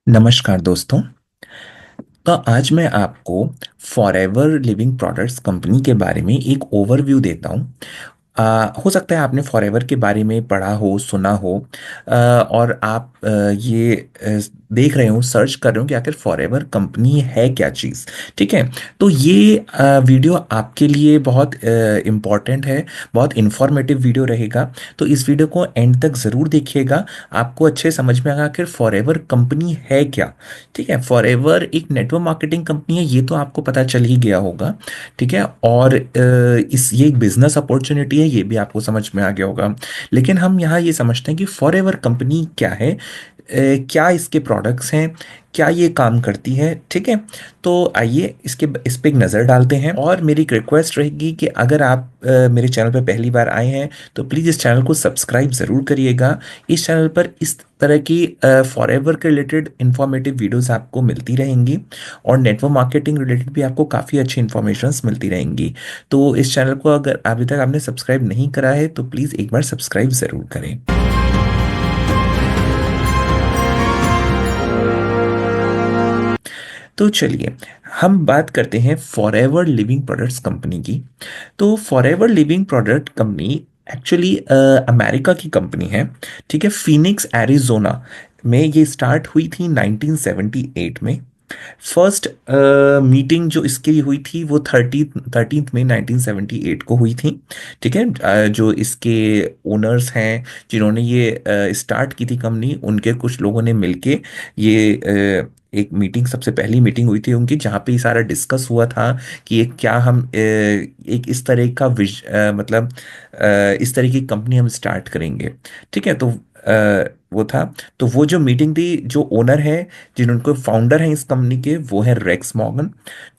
नमस्कार दोस्तों। तो आज मैं आपको फॉरएवर लिविंग प्रोडक्ट्स कंपनी के बारे में एक ओवरव्यू देता हूँ। हो सकता है आपने फॉरएवर के बारे में पढ़ा हो, सुना हो, और आप ये देख रहे हो, सर्च कर रहे हो कि आखिर फॉरएवर कंपनी है क्या चीज़। ठीक है। तो ये वीडियो आपके लिए बहुत इम्पॉर्टेंट है, बहुत इंफॉर्मेटिव वीडियो रहेगा। तो इस वीडियो को एंड तक ज़रूर देखिएगा, आपको अच्छे समझ में आएगा आखिर फॉरएवर कंपनी है क्या। ठीक है। फॉरएवर एक नेटवर्क मार्केटिंग कंपनी है, ये तो आपको पता चल ही गया होगा। ठीक है। और इस ये एक बिजनेस अपॉर्चुनिटी है, ये भी आपको समझ में आ गया होगा। लेकिन हम यहाँ ये समझते हैं कि फॉरएवर कंपनी क्या है, क्या इसके प्रोडक्ट्स हैं, क्या ये काम करती है। ठीक है। तो आइए इस पे एक नज़र डालते हैं। और मेरी एक रिक्वेस्ट रहेगी कि अगर आप मेरे चैनल पर पहली बार आए हैं तो प्लीज़ इस चैनल को सब्सक्राइब ज़रूर करिएगा। इस चैनल पर इस तरह की फॉरएवर के रिलेटेड इंफॉर्मेटिव वीडियोस आपको मिलती रहेंगी, और नेटवर्क मार्केटिंग रिलेटेड भी आपको काफ़ी अच्छी इन्फॉर्मेशंस मिलती रहेंगी। तो इस चैनल को अगर अभी तक आपने सब्सक्राइब नहीं करा है तो प्लीज़ एक बार सब्सक्राइब ज़रूर करें। तो चलिए हम बात करते हैं फॉरएवर लिविंग प्रोडक्ट्स कंपनी की। तो forever living product company actually America की कंपनी है। ठीक है। फिनिक्स एरिजोना में ये स्टार्ट हुई थी 1978 में। फर्स्ट मीटिंग जो इसकी हुई थी वो 13 मई 1978 को हुई थी। ठीक है। जो इसके ओनर्स हैं, जिन्होंने ये स्टार्ट की थी कंपनी, उनके कुछ लोगों ने मिलके ये एक मीटिंग, सबसे पहली मीटिंग हुई थी उनकी, जहाँ पे ये सारा डिस्कस हुआ था कि एक क्या हम एक इस तरह का मतलब इस तरह की कंपनी हम स्टार्ट करेंगे। ठीक है। तो वो था। तो वो जो मीटिंग थी, जो ओनर है, जिनको फाउंडर हैं इस कंपनी के, वो है रेक्स मॉर्गन।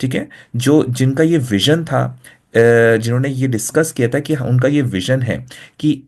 ठीक है। जो जिनका ये विजन था, जिन्होंने ये डिस्कस किया था कि उनका ये विजन है कि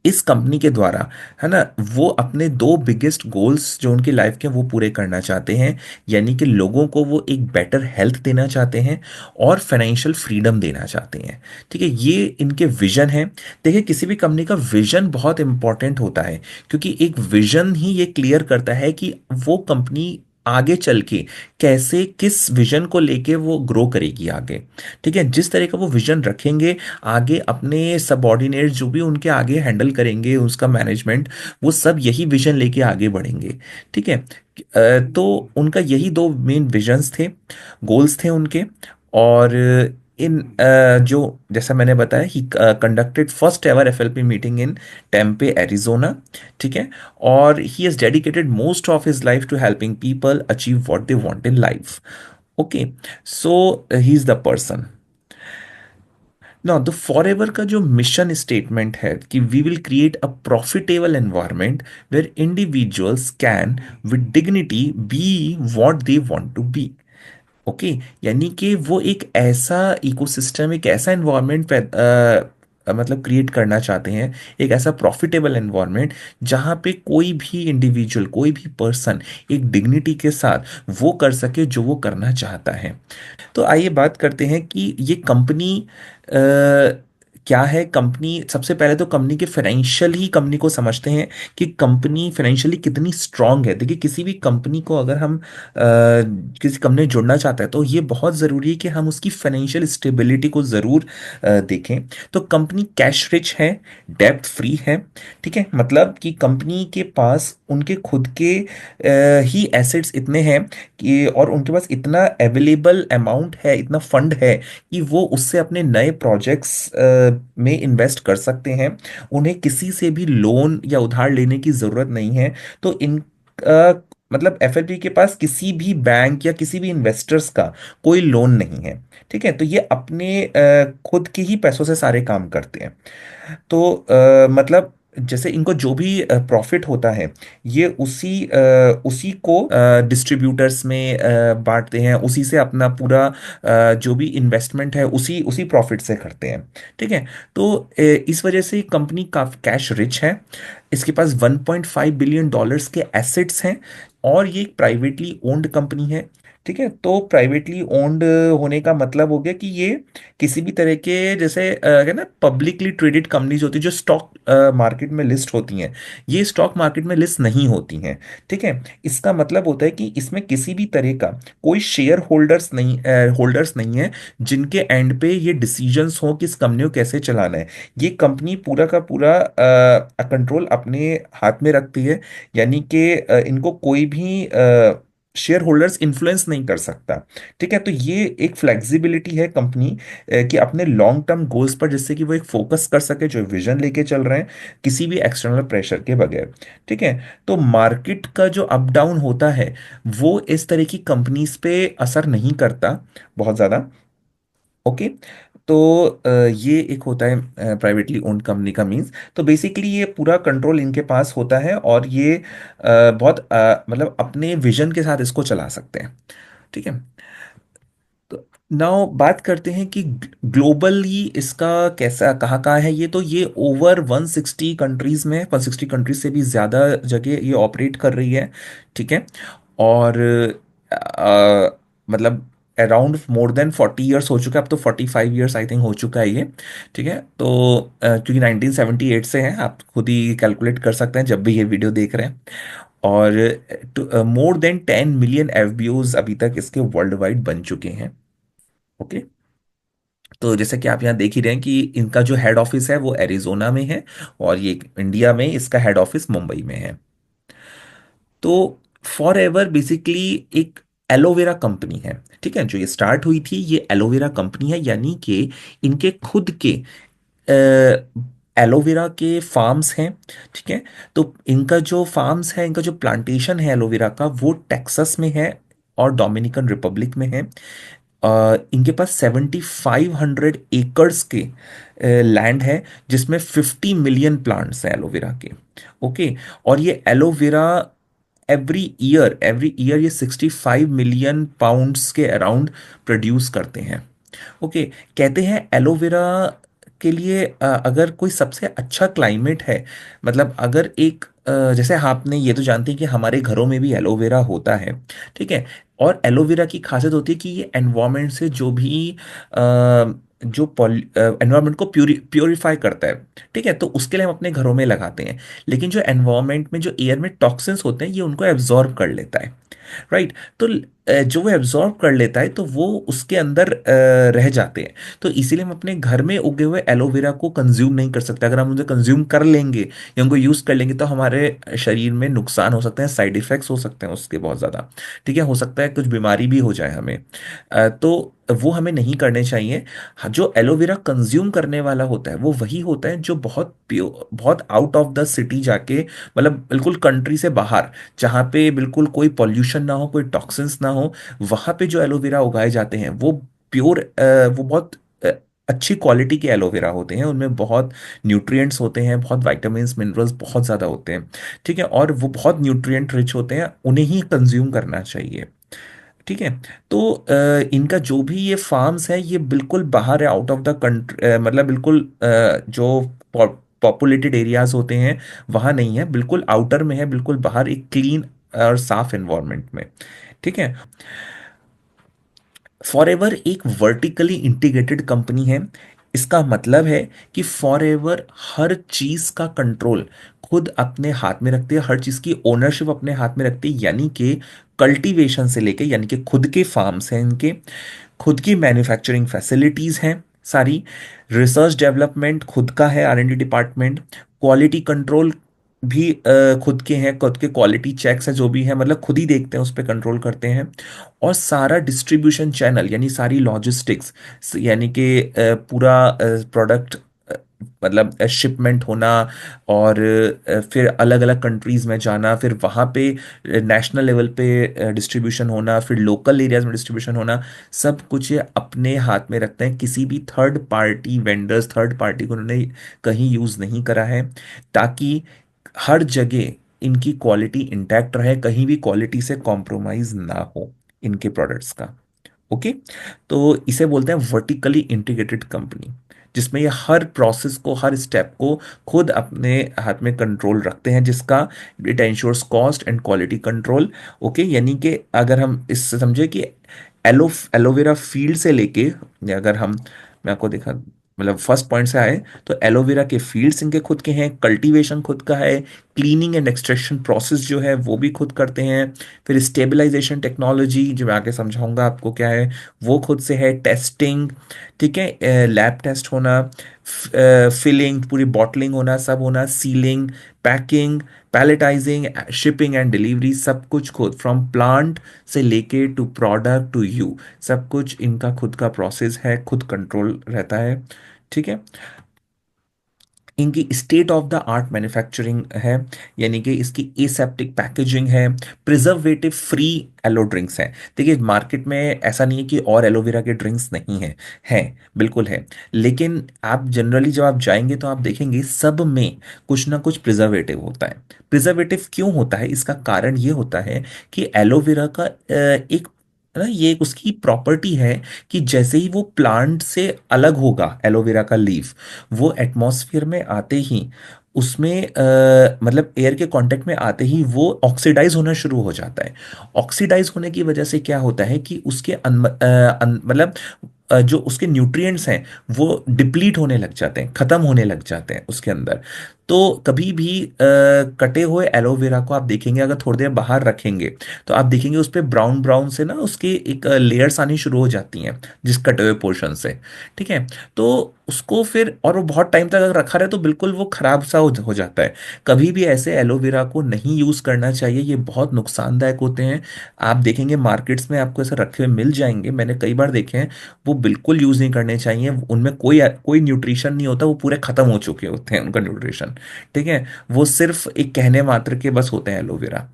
इस कंपनी के द्वारा, है ना, वो अपने दो बिगेस्ट गोल्स जो उनकी लाइफ के, वो पूरे करना चाहते हैं। यानी कि लोगों को वो एक बेटर हेल्थ देना चाहते हैं और फाइनेंशियल फ्रीडम देना चाहते हैं। ठीक है। ये इनके विजन है। देखिए, किसी भी कंपनी का विजन बहुत इंपॉर्टेंट होता है, क्योंकि एक विजन ही ये क्लियर करता है कि वो कंपनी आगे चल के कैसे, किस विजन को लेके वो ग्रो करेगी आगे। ठीक है। जिस तरह का वो विजन रखेंगे, आगे अपने सबऑर्डिनेट जो भी उनके आगे हैंडल करेंगे उसका मैनेजमेंट, वो सब यही विजन लेके आगे बढ़ेंगे। ठीक है। तो उनका यही दो मेन विजन्स थे, गोल्स थे उनके। और इन जो जैसा मैंने बताया, he conducted first ever FLP meeting in Tempe Arizona. ठीक है। और he has dedicated most of his life to helping people achieve what they want in life. Okay. So he is the person. ना the Forever का जो mission statement है कि we will create a profitable environment where individuals can with dignity be what they want to be. Okay. यानी कि वो एक ऐसा इकोसिस्टम, एक ऐसा एनवायरनमेंट मतलब क्रिएट करना चाहते हैं, एक ऐसा प्रॉफिटेबल एनवायरनमेंट जहाँ पे कोई भी इंडिविजुअल, कोई भी पर्सन एक डिग्निटी के साथ वो कर सके जो वो करना चाहता है। तो आइए बात करते हैं कि ये कंपनी क्या है। कंपनी, सबसे पहले तो कंपनी के फाइनेंशियल ही कंपनी को समझते हैं कि कंपनी फाइनेंशियली कितनी स्ट्रांग है। देखिए, किसी भी कंपनी को अगर हम किसी कंपनी में जुड़ना चाहता है तो ये बहुत ज़रूरी है कि हम उसकी फाइनेंशियल स्टेबिलिटी को ज़रूर देखें। तो कंपनी कैश रिच है, डेब्ट फ्री है। ठीक है। मतलब कि कंपनी के पास उनके खुद के ही एसेट्स इतने हैं कि, और उनके पास इतना अवेलेबल अमाउंट है, इतना फंड है कि वो उससे अपने नए प्रोजेक्ट्स में इन्वेस्ट कर सकते हैं। उन्हें किसी से भी लोन या उधार लेने की ज़रूरत नहीं है। तो इन मतलब एफएलपी के पास किसी भी बैंक या किसी भी इन्वेस्टर्स का कोई लोन नहीं है। ठीक है। तो ये अपने खुद के ही पैसों से सारे काम करते हैं। तो मतलब जैसे इनको जो भी प्रॉफिट होता है, ये उसी को डिस्ट्रीब्यूटर्स में बांटते हैं, उसी से अपना पूरा जो भी इन्वेस्टमेंट है उसी उसी प्रॉफिट से करते हैं। ठीक है। तो इस वजह से कंपनी काफी कैश रिच है। इसके पास 1.5 बिलियन डॉलर्स के एसेट्स हैं, और ये एक प्राइवेटली ओन्ड कंपनी है। ठीक है, तो प्राइवेटली ओन्ड होने का मतलब हो गया कि ये किसी भी तरह के जैसे क्या ना पब्लिकली ट्रेडेड कंपनीज होती है जो स्टॉक मार्केट में लिस्ट होती हैं, ये स्टॉक मार्केट में लिस्ट नहीं होती हैं। ठीक है, इसका मतलब होता है कि इसमें किसी भी तरह का कोई शेयर होल्डर्स नहीं है जिनके एंड पे ये डिसीजंस हो कि इस कंपनी को कैसे चलाना है। ये कंपनी पूरा का पूरा कंट्रोल अपने हाथ में रखती है, यानी कि इनको कोई भी शेयर होल्डर्स इन्फ्लुएंस नहीं कर सकता। ठीक है, तो ये एक फ्लेक्सिबिलिटी है कंपनी कि अपने लॉन्ग टर्म गोल्स पर, जिससे कि वो एक फोकस कर सके जो विजन लेके चल रहे हैं, किसी भी एक्सटर्नल प्रेशर के बगैर। ठीक है, तो मार्केट का जो अप डाउन होता है वो इस तरह की कंपनीज पे असर नहीं करता बहुत ज्यादा। ओके, तो ये एक होता है प्राइवेटली ओन्ड कंपनी का मीन्स। तो बेसिकली ये पूरा कंट्रोल इनके पास होता है और ये बहुत मतलब अपने विजन के साथ इसको चला सकते हैं। ठीक है, तो नाउ बात करते हैं कि ग्लोबली इसका कैसा कहाँ कहाँ है। ये तो ये ओवर 160 कंट्रीज में, 160 कंट्रीज से भी ज़्यादा जगह ये ऑपरेट कर रही है। ठीक है, और मतलब अराउंड मोर देन 40 ईयर्स हो चुका है, अब तो 45 ईयर्स आई थिंक हो चुका है ये। ठीक है, तो क्योंकि 1978 से है, आप खुद ही कैलकुलेट कर सकते हैं जब भी ये वीडियो देख रहे हैं। और मोर देन 10 मिलियन एफबीओज अभी तक इसके वर्ल्ड वाइड बन चुके हैं। ओके, तो जैसे कि आप यहाँ देख ही रहे हैं कि इनका जो हेड ऑफिस है वो एरिजोना में है, और ये इंडिया में इसका हेड ऑफिस मुंबई में है। तो फॉर एवर बेसिकली एक एलोवेरा कंपनी है। ठीक है, जो ये स्टार्ट हुई थी ये एलोवेरा कंपनी है, यानी कि इनके खुद के एलोवेरा के फार्म्स हैं। ठीक है, तो इनका जो फार्म्स है, इनका जो प्लांटेशन है एलोवेरा का, वो टेक्सास में है और डोमिनिकन रिपब्लिक में है। इनके पास 7500 एकड़्स के लैंड है, जिसमें 50 मिलियन प्लांट्स हैं एलोवेरा के। ओके, और ये एलोवेरा एवरी ईयर ये 65 मिलियन पाउंड्स के अराउंड प्रोड्यूस करते हैं। ओके, कहते हैं एलोवेरा के लिए अगर कोई सबसे अच्छा क्लाइमेट है, मतलब अगर एक जैसे आपने ये तो जानते हैं कि हमारे घरों में भी एलोवेरा होता है। ठीक है, और एलोवेरा की खासियत होती है कि ये एनवायरनमेंट से जो भी जो एनवायरनमेंट को प्योरीफाई करता है। ठीक है, तो उसके लिए हम अपने घरों में लगाते हैं, लेकिन जो एनवायरनमेंट में जो एयर में टॉक्सिन्स होते हैं ये उनको एब्जॉर्ब कर लेता है। राइट, तो जो वो एब्जॉर्ब कर लेता है तो वो उसके अंदर रह जाते हैं। तो इसीलिए हम अपने घर में उगे हुए एलोवेरा को कंज्यूम नहीं कर सकते। अगर हम उसे कंज्यूम कर लेंगे या उनको यूज कर लेंगे तो हमारे शरीर में नुकसान हो सकते हैं, साइड इफेक्ट्स हो सकते हैं उसके बहुत ज्यादा। ठीक है, हो सकता है कुछ बीमारी भी हो जाए हमें। तो वो हमें नहीं करने चाहिए। हाँ, जो एलोवेरा कंज्यूम करने वाला होता है वो वही होता है जो बहुत प्योर, बहुत आउट ऑफ द सिटी जाके, मतलब बिल्कुल कंट्री से बाहर, जहाँ पे बिल्कुल कोई पॉल्यूशन ना हो, कोई टॉक्सिन्स ना हो, वहाँ पे जो एलोवेरा उगाए जाते हैं वो प्योर, वो बहुत अ, अच्छी क्वालिटी के एलोवेरा होते हैं। उनमें बहुत न्यूट्रिएंट्स होते हैं, बहुत विटामिन्स मिनरल्स बहुत ज़्यादा होते हैं। ठीक है, और वो बहुत न्यूट्रिएंट रिच होते हैं, उन्हें ही कंज्यूम करना चाहिए। ठीक है, तो इनका जो भी ये फार्म्स है ये बिल्कुल बाहर है, आउट ऑफ द कंट्री, मतलब बिल्कुल जो पॉपुलेटेड एरियाज होते हैं वहाँ नहीं है, बिल्कुल आउटर में है, बिल्कुल बाहर एक क्लीन और साफ एनवायरनमेंट में। ठीक है, फॉरएवर एक वर्टिकली इंटीग्रेटेड कंपनी है। इसका मतलब है कि फॉरएवर हर चीज का कंट्रोल खुद अपने हाथ में रखती है, हर चीज की ओनरशिप अपने हाथ में रखती है, यानी कि कल्टीवेशन से लेके, यानी कि खुद के फार्म्स हैं इनके, खुद की मैन्युफैक्चरिंग फैसिलिटीज हैं सारी, रिसर्च डेवलपमेंट खुद का है, R and D department, quality control भी खुद के हैं, खुद के क्वालिटी चेक्स है जो भी है, मतलब खुद ही देखते हैं, उस पर कंट्रोल करते हैं। और सारा डिस्ट्रीब्यूशन चैनल यानी सारी लॉजिस्टिक्स, यानी कि पूरा प्रोडक्ट, मतलब शिपमेंट होना, और फिर अलग अलग कंट्रीज में जाना, फिर वहाँ पे नेशनल लेवल पे डिस्ट्रीब्यूशन होना, फिर लोकल एरियाज में डिस्ट्रीब्यूशन होना, सब कुछ ये अपने हाथ में रखते हैं। किसी भी third party vendors, third party को उन्होंने कहीं यूज़ नहीं करा है, ताकि हर जगह इनकी क्वालिटी इंटैक्ट रहे, कहीं भी क्वालिटी से कॉम्प्रोमाइज ना हो इनके प्रोडक्ट्स का। ओके, तो इसे बोलते हैं वर्टिकली इंटीग्रेटेड कंपनी। जिसमें ये हर प्रोसेस को, हर स्टेप को खुद अपने हाथ में कंट्रोल रखते हैं, जिसका it insures cost and quality control. Okay, यानी कि अगर हम इससे समझे कि एलोवेरा फील्ड से लेके, या अगर हम, मैं आपको दिखा, मतलब फर्स्ट पॉइंट से आए, तो एलोवेरा के फील्ड्स इनके खुद के हैं, कल्टीवेशन खुद का है, क्लीनिंग एंड एक्सट्रैक्शन प्रोसेस जो है वो भी खुद करते हैं, फिर स्टेबलाइजेशन टेक्नोलॉजी जो मैं आगे समझाऊंगा आपको क्या है वो खुद से है, टेस्टिंग, ठीक है, लैब टेस्ट होना, फिलिंग, पूरी बॉटलिंग होना, सब होना, sealing, packing, palletising, shipping and delivery, सब कुछ खुद, फ्रॉम प्लांट से लेके टू प्रोडक्ट टू यू, सब कुछ इनका खुद का प्रोसेस है, खुद कंट्रोल रहता है। ठीक है। इनकी state of the art manufacturing है, यानी कि इसकी एसेप्टिक पैकेजिंग है, प्रिजर्वेटिव फ्री एलो ड्रिंक्स हैं। देखिए मार्केट में ऐसा नहीं है कि और एलोवेरा के ड्रिंक्स नहीं है, हैं, बिल्कुल है। लेकिन आप जनरली जब आप जाएंगे तो आप देखेंगे सब में कुछ ना कुछ प्रिजर्वेटिव होता है। प्रिजर्वेटिव क्यों होता है, इसका कारण ये होता है कि एलोवेरा का एक ना, ये एक उसकी प्रॉपर्टी है कि जैसे ही वो प्लांट से अलग होगा एलोवेरा का लीफ, वो एटमॉस्फेयर में आते ही उसमें मतलब एयर के कांटेक्ट में आते ही वो ऑक्सीडाइज होना शुरू हो जाता है। ऑक्सीडाइज होने की वजह से क्या होता है कि उसके मतलब जो उसके न्यूट्रिएंट्स हैं वो डिप्लीट होने लग जाते हैं, खत्म होने लग जाते हैं उसके अंदर। तो कभी भी कटे हुए एलोवेरा को आप देखेंगे, अगर थोड़ी देर बाहर रखेंगे तो आप देखेंगे उस पे ब्राउन ब्राउन से ना उसकी एक लेयर्स आनी शुरू हो जाती हैं जिस कटे हुए पोर्शन से। ठीक है। तो उसको फिर, और वो बहुत टाइम तक अगर रखा रहे तो बिल्कुल वो खराब सा हो जाता है। कभी भी ऐसे एलोवेरा को नहीं यूज करना चाहिए, ये बहुत नुकसानदायक होते हैं। आप देखेंगे मार्केट्स में आपको ऐसे रखे हुए मिल जाएंगे, मैंने कई बार देखे हैं। वो बिल्कुल यूज नहीं करने चाहिए, उनमें कोई कोई न्यूट्रिशन नहीं होता, वो पूरे खत्म हो चुके होते हैं उनका न्यूट्रिशन। ठीक है। वो सिर्फ एक कहने मात्र के बस होते हैं एलोवेरा।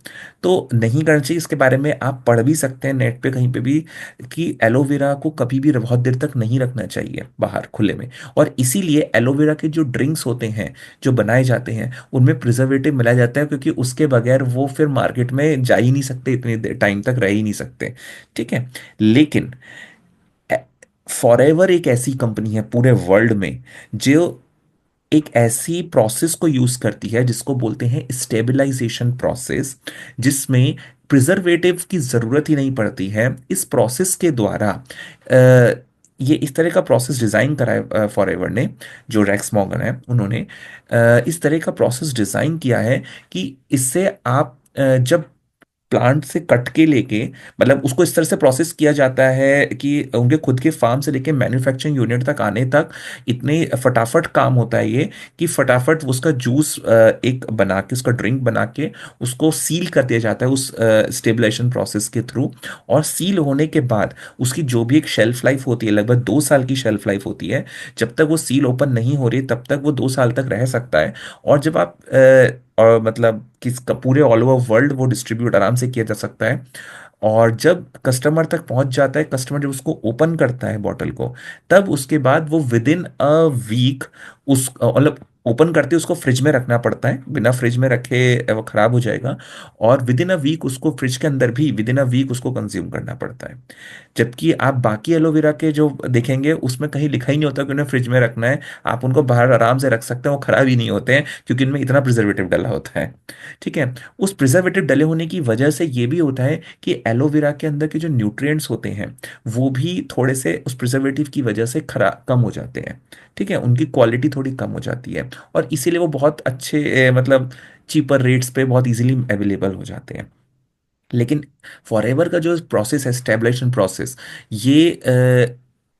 तो नहीं करना चाहिए। इसके बारे में आप पढ़ भी सकते हैं नेट पे कहीं पे भी, कि एलोवेरा को कभी भी बहुत देर तक नहीं रखना चाहिए बाहर खुले में। और इसीलिए एलोवेरा के जो ड्रिंक्स होते हैं जो बनाए जाते हैं उनमें प्रिजर्वेटिव मिलाया जाता है, क्योंकि उसके बगैर वो फिर मार्केट में जा ही नहीं सकते, इतनी टाइम तक रह ही नहीं सकते। ठीक है। लेकिन फॉरएवर एक ऐसी कंपनी है पूरे वर्ल्ड में जो एक ऐसी प्रोसेस को यूज करती है जिसको बोलते हैं स्टेबलाइजेशन प्रोसेस, जिसमें प्रिजर्वेटिव की जरूरत ही नहीं पड़ती है। इस प्रोसेस के द्वारा ये इस तरह का प्रोसेस डिजाइन करा है फॉरएवर ने, जो रेक्स मॉर्गन है उन्होंने इस तरह का प्रोसेस डिजाइन किया है कि इससे आप जब प्लांट से कट के लेके, मतलब उसको इस तरह से प्रोसेस किया जाता है कि उनके खुद के फार्म से लेके मैन्युफैक्चरिंग यूनिट तक आने तक इतने फटाफट काम होता है ये, कि फटाफट उसका जूस एक बना के, उसका ड्रिंक बना के उसको सील कर दिया जाता है उस स्टेबलाइजेशन प्रोसेस के थ्रू। और सील होने के बाद उसकी जो भी एक शेल्फ लाइफ होती है, लगभग 2 साल की शेल्फ लाइफ होती है। जब तक वो सील ओपन नहीं हो रही तब तक वो 2 साल तक रह सकता है। और जब आप और मतलब किस पूरे ऑल ओवर वर्ल्ड वो डिस्ट्रीब्यूट आराम से किया जा सकता है। और जब कस्टमर तक पहुंच जाता है, कस्टमर जब उसको ओपन करता है बॉटल को, तब उसके बाद वो विद इन अ वीक उस मतलब ओपन करते उसको फ्रिज में रखना पड़ता है, बिना फ्रिज में रखे वो खराब हो जाएगा। और विद इन अ वीक उसको फ्रिज के अंदर भी विद इन अ वीक उसको कंज्यूम करना पड़ता है। जबकि आप बाकी एलोवेरा के जो देखेंगे उसमें कहीं लिखा ही नहीं होता कि उन्हें फ्रिज में रखना है। आप उनको बाहर आराम से रख सकते हैं, वो खराब ही नहीं होते हैं, क्योंकि इनमें इतना प्रिजर्वेटिव डला होता है। ठीक है। उस प्रिजर्वेटिव डले होने की वजह से ये भी होता है कि एलोवेरा के अंदर के जो न्यूट्रिएंट्स होते हैं वो भी थोड़े से उस प्रिजर्वेटिव की वजह से खराब कम हो जाते हैं। ठीक है। उनकी क्वालिटी थोड़ी कम हो जाती है, और इसीलिए वो बहुत अच्छे मतलब चीपर रेट्स पे बहुत इजीली अवेलेबल हो जाते हैं। लेकिन फॉरएवर का जो प्रोसेस है, स्टेबलाइजेशन प्रोसेस, ये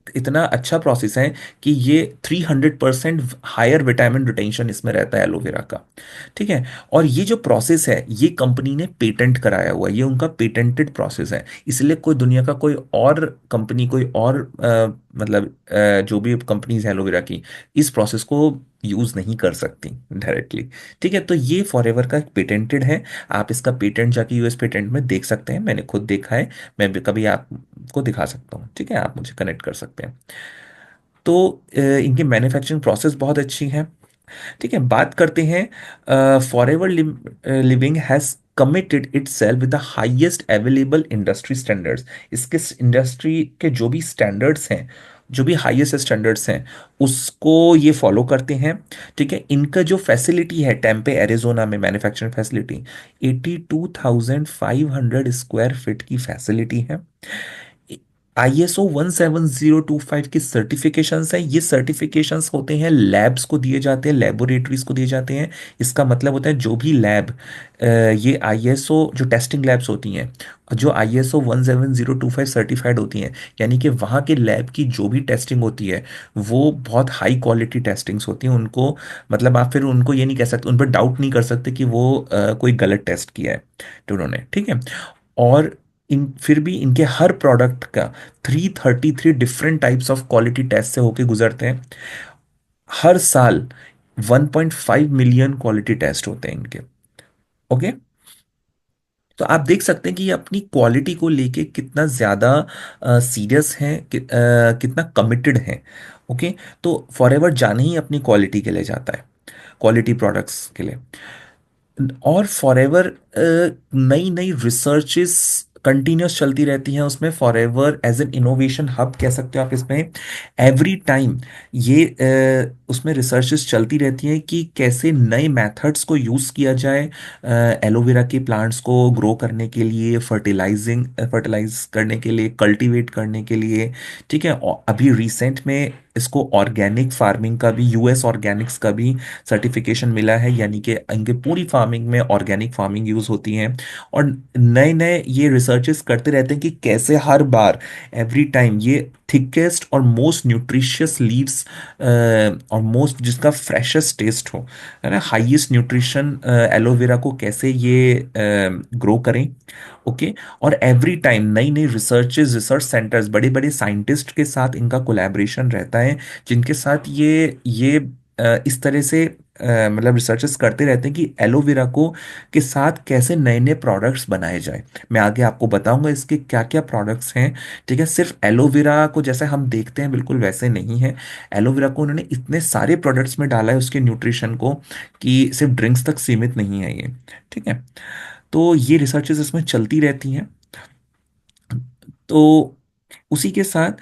इतना अच्छा प्रोसेस है कि ये 300% हायर विटामिन रिटेंशन इसमें रहता है एलोवेरा का। ठीक है। और ये जो प्रोसेस है ये कंपनी ने पेटेंट कराया हुआ है, ये उनका पेटेंटेड प्रोसेस है। इसलिए कोई दुनिया का कोई और कंपनी, कोई और मतलब जो भी कंपनीज है एलोवेरा की, इस प्रोसेस को यूज नहीं कर सकती डायरेक्टली। ठीक है। तो ये फॉरएवर का पेटेंटेड है। आप इसका पेटेंट जाके यूएस पेटेंट में देख सकते हैं, मैंने खुद देखा है। मैं भी कभी आपको दिखा सकता हूँ, ठीक है, आप मुझे कनेक्ट कर सकते हैं। तो इनकी मैन्युफैक्चरिंग प्रोसेस बहुत अच्छी है। ठीक है। बात करते हैं forever living has committed itself with the highest available industry standards. इसके इंडस्ट्री के जो भी स्टैंडर्ड्स हैं जो भी हाईएस्ट स्टैंडर्ड्स हैं उसको ये फॉलो करते हैं। ठीक है, इनका जो फैसिलिटी है टेम्पे एरिजोना में, मैन्युफैक्चरिंग फैसिलिटी 82,500 स्क्वायर फीट की फैसिलिटी है। ISO 17025 की सर्टिफिकेशंस है, ये सर्टिफिकेशंस होते हैं लैब्स को दिए जाते हैं, लेबोरेटरीज को दिए जाते हैं। इसका मतलब होता है जो भी लैब, ये ISO जो टेस्टिंग लैब्स होती हैं, जो ISO 17025 सर्टिफाइड होती हैं, यानी कि वहाँ के लैब की जो भी टेस्टिंग होती है वो बहुत हाई क्वालिटी टेस्टिंग्स होती हैं। उनको मतलब आप फिर उनको ये नहीं कह सकते, उन पर डाउट नहीं कर सकते कि वो कोई गलत टेस्ट किया है तो उन्होंने, ठीक है। और इन फिर भी इनके हर प्रोडक्ट का 333 different types of quality test से होके गुजरते हैं। हर साल 1.5 मिलियन क्वालिटी टेस्ट होते हैं इनके। ओके, तो आप देख सकते हैं कि ये अपनी क्वालिटी को लेके कितना ज़्यादा सीरियस है, कितना कमिटेड है। ओके, तो फॉरएवर जाने ही अपनी क्वालिटी के लिए जाता है, क्वालिटी प्रोडक्ट्स के लिए। और फॉरएवर नई नई रिसर्चेस कंटिन्यूस चलती रहती हैं उसमें। Forever as an innovation hub कह सकते हो आप इसमें। एवरी टाइम ये उसमें रिसर्चेस चलती रहती हैं कि कैसे नए मेथड्स को यूज़ किया जाए एलोवेरा के प्लांट्स को ग्रो करने के लिए, फर्टिलाइज करने के लिए, कल्टीवेट करने के लिए। ठीक है, और अभी रिसेंट में इसको ऑर्गेनिक फार्मिंग का भी, US ऑर्गेनिक्स का भी सर्टिफिकेशन मिला है, यानी कि इनके पूरी फार्मिंग में ऑर्गेनिक फार्मिंग यूज होती है। और नए नए ये रिसर्चेस करते रहते हैं कि कैसे हर बार, एवरी टाइम ये थिकेस्ट और मोस्ट न्यूट्रिशियस लीव्स और मोस्ट जिसका फ्रेशेस्ट टेस्ट हो, है ना, हाईएस्ट न्यूट्रिशन एलोवेरा को कैसे ये ग्रो करें। ओके, और एवरी टाइम नई नई रिसर्चेस, रिसर्च सेंटर्स, बड़े बड़े साइंटिस्ट के साथ इनका कोलैबोरेशन रहता है, जिनके साथ ये इस तरह से मतलब रिसर्चेस करते रहते हैं कि एलोवेरा को के साथ कैसे नए नए प्रोडक्ट्स बनाए जाए। मैं आगे आपको बताऊंगा इसके क्या क्या प्रोडक्ट्स हैं। ठीक है, सिर्फ एलोवेरा को जैसे हम देखते हैं बिल्कुल वैसे नहीं है। एलोवेरा को उन्होंने इतने सारे प्रोडक्ट्स में डाला है उसके न्यूट्रिशन को, कि सिर्फ ड्रिंक्स तक सीमित नहीं है ये। ठीक है, तो ये रिसर्चेस इसमें चलती रहती हैं। तो उसी के साथ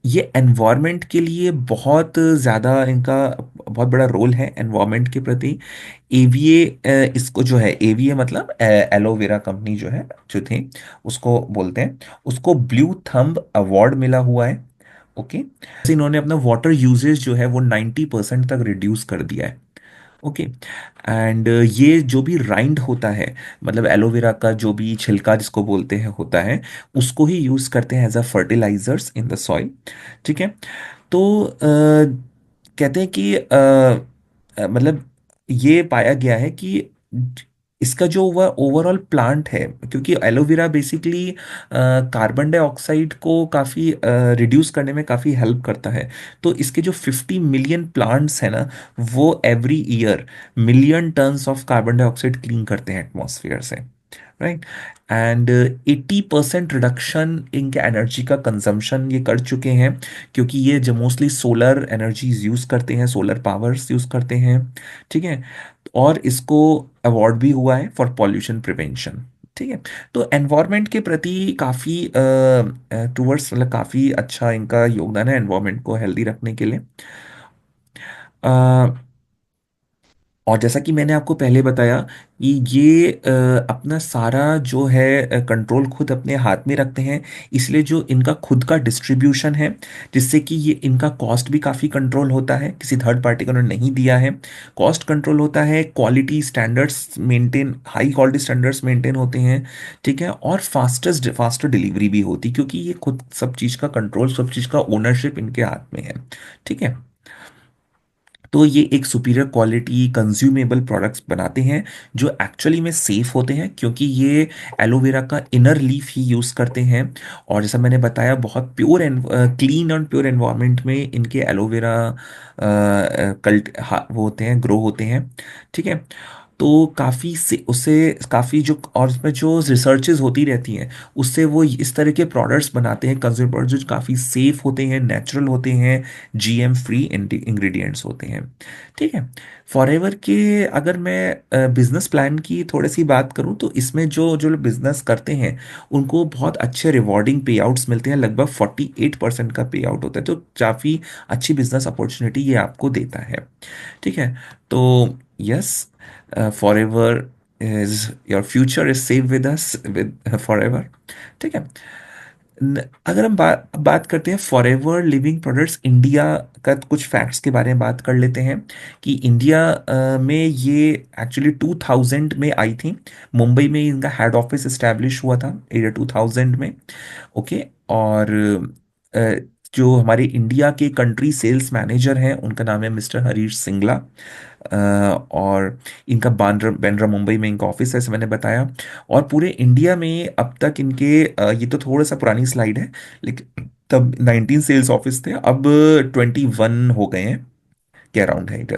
ये एनवायरनमेंट के लिए बहुत ज़्यादा इनका बहुत बड़ा रोल है एनवायरनमेंट के प्रति। एवीए इसको जो है, एवीए मतलब एलोवेरा कंपनी जो है, जो थी, उसको बोलते हैं, उसको ब्लू थंब अवार्ड मिला हुआ है। ओके, इन्होंने अपना वाटर यूजेज जो है वो 90% तक रिड्यूस कर दिया है। ओके, एंड ये जो भी राइंड होता है, मतलब एलोवेरा का जो भी छिलका जिसको बोलते हैं होता है, उसको ही यूज करते हैं as a fertilizers in the soil. ठीक है, तो कहते हैं कि मतलब ये पाया गया है कि इसका जो वह ओवरऑल प्लांट है, क्योंकि एलोवेरा बेसिकली कार्बन डाइऑक्साइड को काफ़ी रिड्यूस करने में काफ़ी हेल्प करता है। तो इसके जो 50 मिलियन प्लांट्स हैं ना, वो every year million tons of carbon dioxide clean करते हैं एटमॉस्फेयर से, राइट। एंड 80% रिडक्शन इनके एनर्जी का कंजम्पशन ये कर चुके हैं, क्योंकि ये जो मोस्टली सोलर एनर्जीज यूज़ करते हैं, सोलर पावर्स यूज़ करते हैं। ठीक है, और इसको अवार्ड भी हुआ है फॉर पॉल्यूशन प्रिवेंशन। ठीक है, तो एनवायरनमेंट के प्रति काफ़ी टूवर्ड्स, मतलब काफ़ी अच्छा इनका योगदान है एनवायरनमेंट को हेल्दी रखने के लिए। और जैसा कि मैंने आपको पहले बताया कि ये अपना सारा जो है कंट्रोल खुद अपने हाथ में रखते हैं, इसलिए जो इनका खुद का डिस्ट्रीब्यूशन है, जिससे कि ये इनका कॉस्ट भी काफ़ी कंट्रोल होता है, किसी थर्ड पार्टी को उन्होंने नहीं दिया है। कॉस्ट कंट्रोल होता है, quality standards maintain, high quality standards maintain होते हैं। ठीक है, और फास्टर डिलीवरी भी होती, क्योंकि ये खुद सब चीज़ का कंट्रोल, सब चीज़ का ओनरशिप इनके हाथ में है। ठीक है, तो ये एक सुपीरियर क्वालिटी कंज्यूमेबल प्रोडक्ट्स बनाते हैं, जो एक्चुअली में सेफ होते हैं, क्योंकि ये एलोवेरा का इनर लीफ ही यूज़ करते हैं। और जैसा मैंने बताया, बहुत pure and clean and pure environment में इनके एलोवेरा वो होते हैं, ग्रो होते हैं। ठीक है, तो काफ़ी से उससे काफ़ी जो और उसमें जो रिसर्चेज होती रहती हैं, उससे वो इस तरह के प्रोडक्ट्स बनाते हैं, कंज्यूमर प्रोडक्ट्स जो काफ़ी सेफ होते हैं, नेचुरल होते हैं, जीएम फ्री इंग्रेडिएंट्स होते हैं। ठीक है। फॉरएवर के अगर मैं बिजनेस प्लान की थोड़ी सी बात करूं, तो इसमें जो जो लोग बिजनेस करते हैं उनको बहुत अच्छे रिवॉर्डिंग पे आउट्स मिलते हैं, लगभग 48% का पे आउट होता है, तो काफ़ी अच्छी बिजनेस अपॉर्चुनिटी ये आपको देता है। ठीक है। तो yes, forever is your future is save with us with forever. ठीक है। अगर हम बात करते हैं फॉरएवर लिविंग प्रोडक्ट्स इंडिया का, तो कुछ फैक्ट्स के बारे में बात कर लेते हैं कि इंडिया में ये एक्चुअली 2000 में आई थी। मुंबई में इनका हेड ऑफिस इस्टेब्लिश हुआ था ईयर 2000 में। ओके। और अ, जो हमारे इंडिया के कंट्री सेल्स मैनेजर हैं उनका नाम है मिस्टर हरीश सिंगला। और इनका बांद्रा बांद्रा मुंबई में इनका ऑफिस है, ऐसे मैंने बताया। और पूरे इंडिया में अब तक इनके ये तो थोड़ा सा पुरानी स्लाइड है, लेकिन तब 19 सेल्स ऑफिस थे, अब 21 हो गए हैं के अराउंड है इट।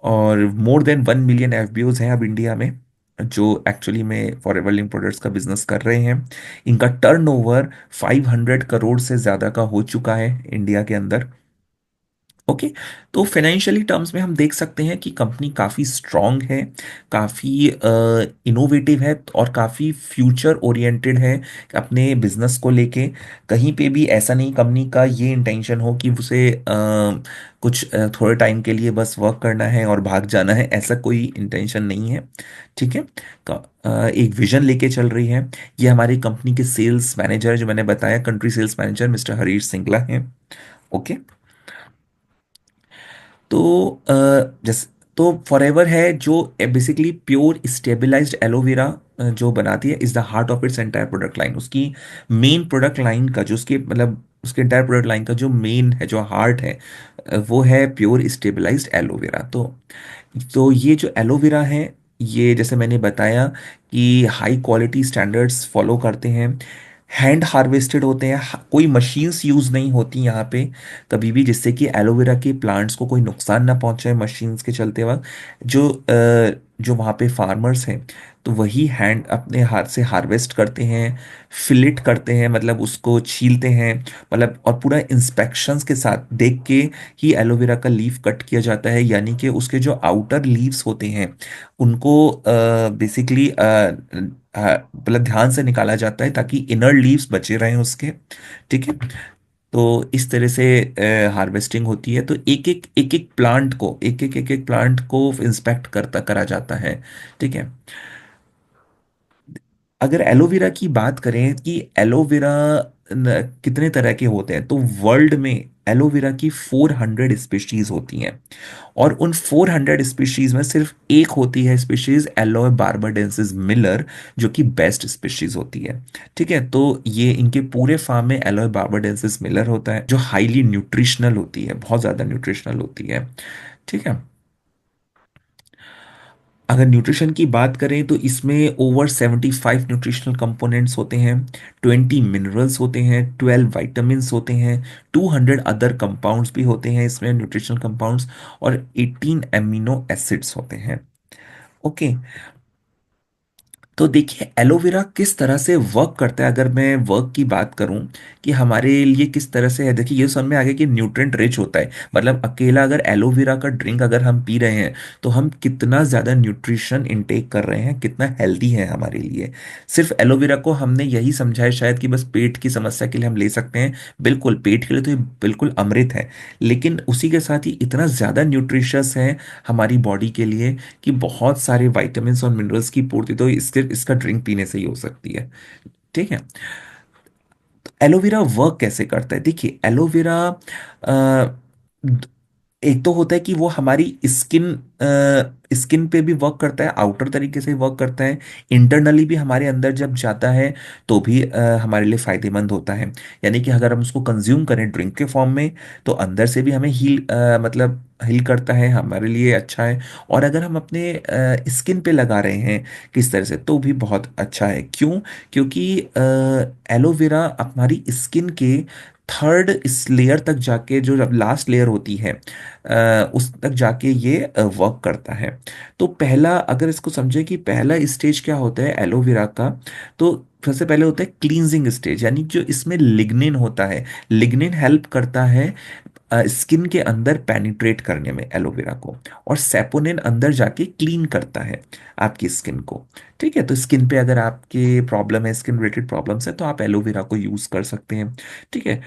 और मोर देन 1 मिलियन एफबीओज हैं अब इंडिया में, जो एक्चुअली में फॉरएवर लिविंग प्रोडक्ट्स का बिजनेस कर रहे हैं। इनका टर्नओवर 500 करोड़ से ज़्यादा का हो चुका है इंडिया के अंदर। ओके। तो फाइनेंशियली टर्म्स में हम देख सकते हैं कि कंपनी काफ़ी स्ट्रांग है, काफ़ी इनोवेटिव है, और काफ़ी फ्यूचर ओरिएंटेड है अपने बिजनेस को लेके। कहीं पे भी ऐसा नहीं कंपनी का ये इंटेंशन हो कि उसे कुछ थोड़े टाइम के लिए बस वर्क करना है और भाग जाना है, ऐसा कोई इंटेंशन नहीं है। ठीक है। एक विजन लेके चल रही है। ये हमारी कंपनी के सेल्स मैनेजर, जो मैंने बताया country sales manager mister Harish Singla हैं। ओके। तो जैसे तो फॉरएवर है जो बेसिकली प्योर स्टेबलाइज्ड एलोवेरा जो बनाती है, is the heart of its entire product line. उसकी मेन प्रोडक्ट लाइन का जो उसके मतलब उसके एंटायर प्रोडक्ट लाइन का जो मेन है, जो हार्ट है, वो है प्योर स्टेबलाइज्ड एलोवेरा। तो ये जो एलोवेरा है, ये जैसे मैंने बताया कि हाई क्वालिटी स्टैंडर्ड्स फॉलो करते हैं, हैंड हार्वेस्टेड होते हैं, कोई मशीन्स यूज़ नहीं होती यहाँ पे कभी भी, जिससे कि एलोवेरा के प्लांट्स को कोई नुकसान ना पहुंचे मशीन्स के चलते वक्त। जो वहाँ पे फार्मर्स हैं, तो वही हैंड अपने हाथ से हार्वेस्ट करते हैं, फिलिट करते हैं, मतलब उसको छीलते हैं, मतलब और पूरा इंस्पेक्शंस के साथ देख के ही एलोवेरा का लीफ कट किया जाता है, यानी कि उसके जो आउटर लीव्स होते हैं उनको बेसिकली मतलब ध्यान से निकाला जाता है ताकि इनर लीव्स बचे रहें उसके। ठीक है। तो इस तरह से हार्वेस्टिंग होती है, तो एक एक प्लांट को इंस्पेक्ट करता करा जाता है। ठीक है। अगर एलोवेरा की बात करें कि एलोवेरा कितने तरह के होते हैं, तो वर्ल्ड में एलोवेरा की 400 स्पीशीज होती हैं। और उन 400 स्पीशीज में सिर्फ एक होती है स्पीशीज एलोए बार्बाडेंसिस मिलर, जो कि बेस्ट स्पीशीज होती है। ठीक है। तो ये इनके पूरे फार्म में एलोए बार्बाडेंसिस मिलर होता है, जो हाईली न्यूट्रिशनल होती है, बहुत ज़्यादा न्यूट्रिशनल होती है। ठीक है। अगर न्यूट्रिशन की बात करें तो इसमें ओवर 75 न्यूट्रिशनल कंपोनेंट्स होते हैं, 20 मिनरल्स होते हैं, 12 वाइटामिन्स होते हैं, 200 अदर कंपाउंड्स भी होते हैं इसमें, न्यूट्रिशनल कंपाउंड्स, और 18 एमिनो एसिड्स होते हैं। ओके। तो देखिए एलोवेरा किस तरह से वर्क करता है, अगर मैं वर्क की बात करूं कि हमारे लिए किस तरह से है, देखिए ये समझ में आ गया कि न्यूट्रिएंट रिच होता है, मतलब अकेला अगर एलोवेरा का ड्रिंक अगर हम पी रहे हैं, तो हम कितना ज़्यादा न्यूट्रिशन इनटेक कर रहे हैं, कितना हेल्दी है हमारे लिए। सिर्फ एलोवेरा को हमने यही समझा है शायद कि बस पेट की समस्या के लिए हम ले सकते हैं, बिल्कुल पेट के लिए तो ये बिल्कुल अमृत है, लेकिन उसी के साथ ही इतना ज़्यादा न्यूट्रिशियस है हमारी बॉडी के लिए कि बहुत सारे विटामिन्स और मिनरल्स की पूर्ति तो इसके इसका ड्रिंक पीने से ही हो सकती है। ठीक है। एलोवेरा वर्क कैसे करता है, देखिए एलोवेरा एक तो होता है कि वो हमारी स्किन पे भी वर्क करता है, आउटर तरीके से वर्क करता है, इंटरनली भी हमारे अंदर जब जाता है तो भी हमारे लिए फायदेमंद होता है। यानी कि अगर हम उसको कंज्यूम करें ड्रिंक के फॉर्म में, तो अंदर से भी हमें हील मतलब हील करता है, हमारे लिए अच्छा है। और अगर हम अपने स्किन पे लगा रहे हैं किस तरह से, तो भी बहुत अच्छा है। क्यों? क्योंकि एलोवेरा हमारी स्किन के थर्ड इस लेयर तक जाके, जो जब लास्ट लेयर होती है उस तक जाके ये वर्क करता है। तो पहला, अगर इसको समझे कि पहला स्टेज क्या होता है एलोवेरा का, तो सबसे पहले होता है क्लींजिंग स्टेज, यानी जो इसमें लिग्निन होता है। लिग्निन हेल्प करता है स्किन के अंदर पेनिट्रेट करने में एलोवेरा को, और सेपोनिन अंदर जाके क्लीन करता है आपकी स्किन को। ठीक है, तो स्किन पे अगर आपके प्रॉब्लम है, स्किन रिलेटेड प्रॉब्लम्स है, तो आप एलोवेरा को यूज कर सकते हैं। ठीक है,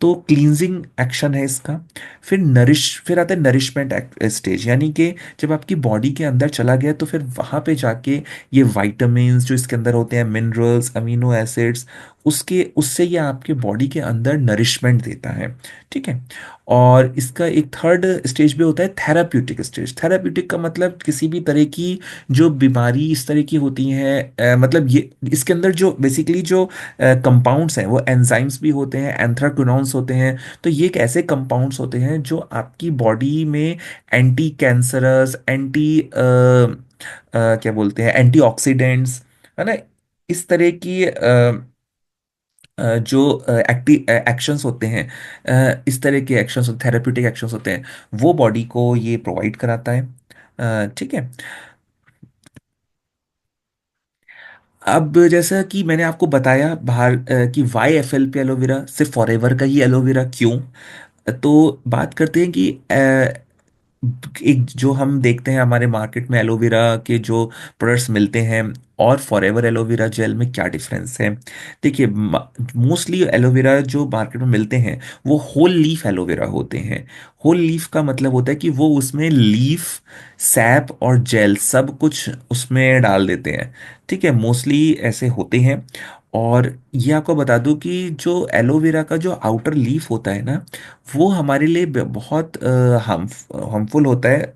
तो क्लींजिंग एक्शन है इसका। फिर आता है नरिशमेंट स्टेज, यानी कि जब आपकी बॉडी के अंदर चला गया तो फिर वहां पे जाके ये विटामिन्स जो इसके अंदर होते हैं, मिनरल्स, अमीनो एसिड्स, उसके उससे ये आपके बॉडी के अंदर नरिशमेंट देता है। ठीक है, और इसका एक थर्ड स्टेज भी होता है थेराप्यूटिक स्टेज। थेराप्यूटिक का मतलब किसी भी तरह की जो बीमारी इस तरह की होती है, मतलब ये इसके अंदर जो बेसिकली जो कंपाउंड्स हैं वो एंजाइम्स भी होते हैं, एंथ्राक्विनोन्स होते हैं। तो ये एक ऐसे कंपाउंड्स होते हैं जो आपकी बॉडी में एंटी कैंसरस, क्या बोलते हैं, एंटीऑक्सीडेंट्स, है ना, इस तरह की जो एक्टिव एक्शंस होते हैं, इस तरह के एक्शंस, थेरेप्यूटिक एक्शंस होते हैं, वो बॉडी को ये प्रोवाइड कराता है। ठीक है, अब जैसा कि मैंने आपको बताया बाहर कि वाई एफ एल पे एलोवेरा, सिर्फ फॉरएवर का ही एलोवेरा क्यों। तो बात करते हैं कि एक जो हम देखते हैं हमारे मार्केट में एलोवेरा के जो प्रोडक्ट्स मिलते हैं और फॉरएवर एलोवेरा जेल में क्या डिफरेंस है। देखिए, मोस्टली एलोवेरा जो मार्केट में मिलते हैं वो होल लीफ एलोवेरा होते हैं। होल लीफ का मतलब होता है कि वो उसमें लीफ, सैप और जेल सब कुछ उसमें डाल देते हैं। ठीक है, मोस्टली ऐसे होते हैं। और ये आपको बता दूं कि जो एलोवेरा का जो आउटर लीफ होता है ना, वो हमारे लिए बहुत हार्मफुल होता है,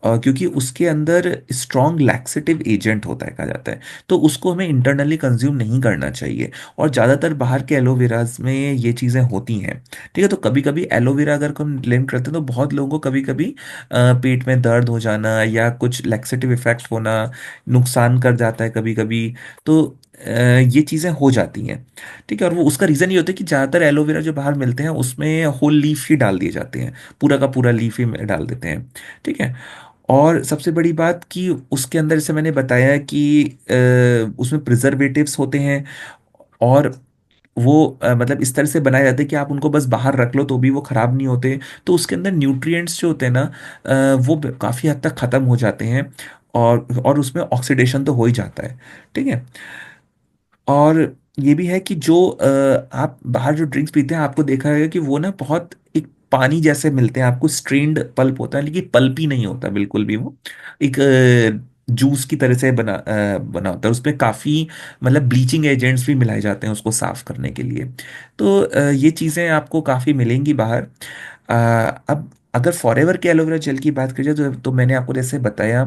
क्योंकि उसके अंदर स्ट्रॉन्ग लैक्सेटिव एजेंट होता है, कहा जाता है। तो उसको हमें इंटरनली कंज्यूम नहीं करना चाहिए, और ज़्यादातर बाहर के एलोवेराज में ये चीज़ें होती हैं। ठीक है, तो कभी कभी एलोवेरा अगर हम ब्लेम करते हैं तो बहुत लोगों को कभी कभी पेट में दर्द हो जाना या कुछ लैक्सेटिव इफेक्ट होना, नुकसान कर जाता है कभी कभी। तो ये चीज़ें हो जाती हैं। ठीक है, और वो उसका रीज़न ये होता है कि ज़्यादातर एलोवेरा जो बाहर मिलते हैं उसमें होल लीफ ही डाल दिए जाते हैं, पूरा का पूरा लीफ ही डाल देते हैं। ठीक है, और सबसे बड़ी बात कि उसके अंदर जैसे मैंने बताया कि उसमें प्रिजर्वेटिव्स होते हैं, और वो मतलब इस तरह से बनाए जाते हैं कि आप उनको बस बाहर रख लो तो भी वो खराब नहीं होते। तो उसके अंदर न्यूट्रिएंट्स जो होते हैं ना, वो काफ़ी हद तक ख़त्म हो जाते हैं, और उसमें ऑक्सीडेशन तो हो ही जाता है। ठीक है, और ये भी है कि जो आप बाहर जो ड्रिंक्स पीते हैं, आपको देखा है कि वो ना बहुत एक पानी जैसे मिलते हैं आपको, स्ट्रेन्ड पल्प होता है, लेकिन पल्पी नहीं होता बिल्कुल भी वो, एक जूस की तरह से बना होता है। उसमें काफ़ी मतलब ब्लीचिंग एजेंट्स भी मिलाए जाते हैं उसको साफ करने के लिए। तो ये चीज़ें आपको काफ़ी मिलेंगी बाहर। अब अगर फॉरएवर के एलोवेरा जेल की बात करी जाए तो मैंने आपको जैसे बताया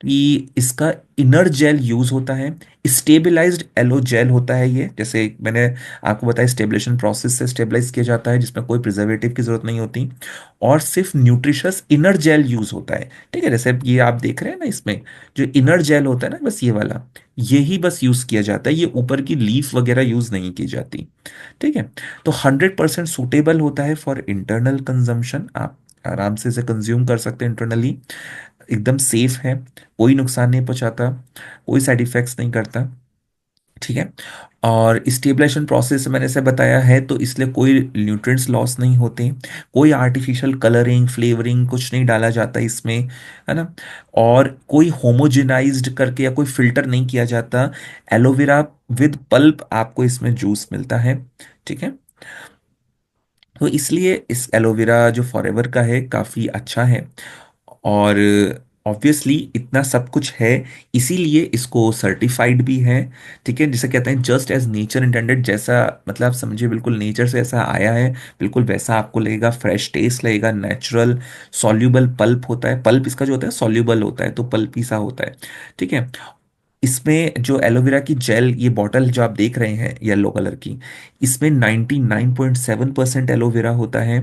कि इसका इनर जेल यूज होता है, स्टेबलाइज्ड एलो जेल होता है ये, जैसे मैंने आपको बताया स्टेबलाइजेशन प्रोसेस से स्टेबलाइज किया जाता है, जिसमें कोई प्रिजर्वेटिव की जरूरत नहीं होती, और सिर्फ न्यूट्रिशियस इनर जेल यूज होता है। ठीक है, जैसे ये आप देख रहे हैं ना, इसमें जो इनर जेल होता है ना, बस ये वाला, यही बस यूज किया जाता है, ये ऊपर की लीफ वगैरह यूज नहीं की जाती। ठीक है, तो 100% सूटेबल होता है फॉर इंटरनल कंजम्पशन, आप आराम से इसे कंज्यूम कर सकते हैं इंटरनली। एकदम सेफ है, कोई नुकसान नहीं पहुंचाता, कोई साइड इफेक्ट्स नहीं करता। ठीक है, और स्टेबलाइजेशन प्रोसेस मैंने से बताया है, तो इसलिए कोई न्यूट्रिएंट्स लॉस नहीं होते, कोई आर्टिफिशियल कलरिंग, फ्लेवरिंग कुछ नहीं डाला जाता इसमें, है ना, और कोई होमोजेनाइज्ड करके या कोई फिल्टर नहीं किया जाता। एलोवेरा विद पल्प आपको इसमें जूस मिलता है। ठीक है, तो इसलिए इस एलोवेरा जो फॉरएवर का है काफ़ी अच्छा है, और ऑब्वियसली इतना सब कुछ है, इसीलिए इसको सर्टिफाइड भी है। ठीक है, जिसे कहते हैं जस्ट एज नेचर इंटेंडेड, जैसा मतलब आप समझिए बिल्कुल नेचर से ऐसा आया है, बिल्कुल वैसा आपको लगेगा, फ्रेश टेस्ट लगेगा, नेचुरल सॉल्यूबल पल्प होता है, पल्प इसका जो होता है सॉल्यूबल होता है, तो पल्पी सा होता है। ठीक है, इसमें जो एलोवेरा की जेल, ये बॉटल जो आप देख रहे हैं येलो कलर की, इसमें 99.7% एलोवेरा होता है।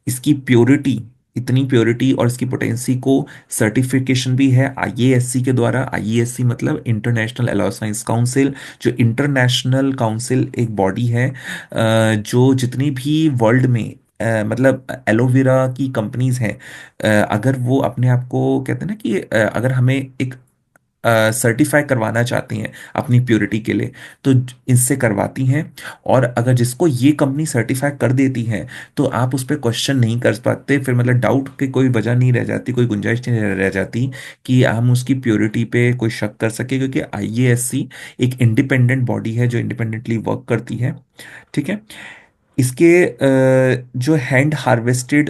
इसकी प्योरिटी इतनी प्योरिटी और इसकी पोटेंसी को सर्टिफिकेशन भी है आईएएससी के द्वारा। आईएएससी मतलब इंटरनेशनल एलो साइंस काउंसिल, जो इंटरनेशनल काउंसिल एक बॉडी है जो जितनी भी वर्ल्ड में मतलब एलोवेरा की कंपनीज हैं, अगर वो अपने आप को कहते हैं ना कि अगर हमें एक सर्टिफाई करवाना चाहती हैं अपनी प्योरिटी के लिए, तो इससे करवाती हैं। और अगर जिसको ये कंपनी सर्टिफाई कर देती है, तो आप उस पर क्वेश्चन नहीं कर पाते, फिर मतलब डाउट की कोई वजह नहीं रह जाती, कोई गुंजाइश नहीं रह जाती कि हम उसकी प्योरिटी पे कोई शक कर सके, क्योंकि आईएएससी एक इंडिपेंडेंट बॉडी है जो इंडिपेंडेंटली वर्क करती है। ठीक है। इसके जो हैंड हार्वेस्टेड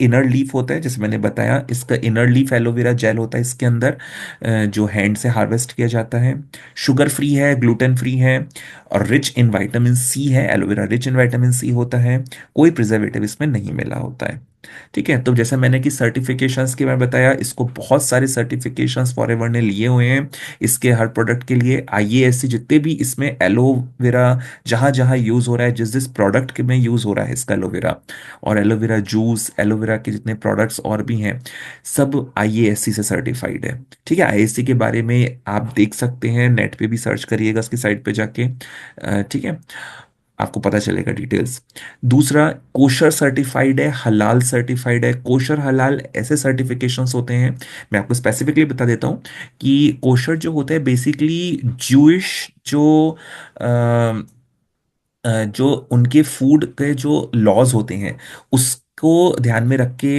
इनर लीफ होता है, जैसे मैंने बताया, इसका इनर लीफ एलोवेरा जेल होता है इसके अंदर, जो हैंड से हार्वेस्ट किया जाता है। शुगर फ्री है, ग्लूटेन फ्री है, और रिच इन विटामिन सी है। Aloe vera rich in vitamin C होता है। कोई प्रिजर्वेटिव इसमें नहीं मिला होता है। ठीक है। तो जैसे मैंने कि सर्टिफिकेशंस के बारे में बताया, इसको बहुत सारे सर्टिफिकेशंस फॉरएवर ने लिए हुए हैं इसके हर प्रोडक्ट के लिए। आईएएससी जितने भी इसमें एलोवेरा जहां जहां यूज हो रहा है, जिस जिस प्रोडक्ट के में यूज हो रहा है इसका एलोवेरा, और एलोवेरा जूस, एलोवेरा के जितने प्रोडक्ट्स और भी हैं, सब आईएएससी से सर्टिफाइड है। ठीक है। आईएएससी के बारे में आप देख सकते हैं, नेट पे भी सर्च करिएगा उसकी साइट पे जाके। ठीक है, आपको पता चलेगा डिटेल्स। दूसरा, कोशर सर्टिफाइड है, हलाल सर्टिफाइड है। कोशर हलाल ऐसे सर्टिफिकेशंस होते हैं, मैं आपको स्पेसिफिकली बता देता हूँ कि कोशर जो होता है बेसिकली जूइश जो जो उनके फूड के जो लॉज होते हैं उसको ध्यान में रख के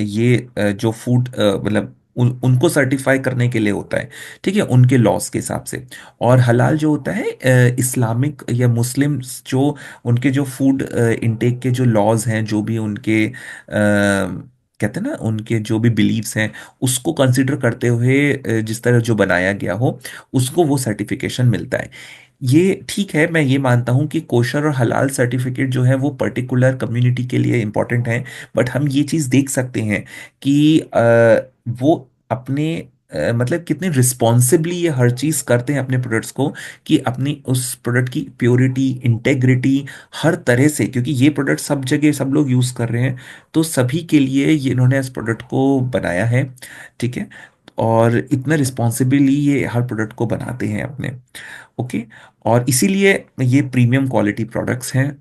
ये जो फूड मतलब उनको सर्टिफाई करने के लिए होता है। ठीक है, उनके लॉज के हिसाब से। और हलाल जो होता है इस्लामिक या मुस्लिम, जो उनके जो फूड इनटेक के जो लॉज हैं, जो भी उनके कहते हैं ना, उनके जो भी बिलीव्स हैं, उसको कंसिडर करते हुए जिस तरह जो बनाया गया हो, उसको वो सर्टिफिकेशन मिलता है। ये ठीक है, मैं ये मानता हूं कि कोशर और हलाल सर्टिफिकेट जो है वो पर्टिकुलर कम्युनिटी के लिए इंपॉर्टेंट है। बट हम ये चीज़ देख सकते हैं कि वो अपने मतलब कितने रिस्पॉन्सिबली ये हर चीज़ करते हैं अपने प्रोडक्ट्स को, कि अपनी उस प्रोडक्ट की प्योरिटी, इंटेग्रिटी हर तरह से, क्योंकि ये प्रोडक्ट सब जगह सब लोग यूज़ कर रहे हैं, तो सभी के लिए ये इन्होंने इस प्रोडक्ट को बनाया है। ठीक है। और इतना रिस्पॉन्सिबली ये हर प्रोडक्ट को बनाते हैं अपने। ओके। और इसीलिए ये प्रीमियम क्वालिटी प्रोडक्ट्स हैं,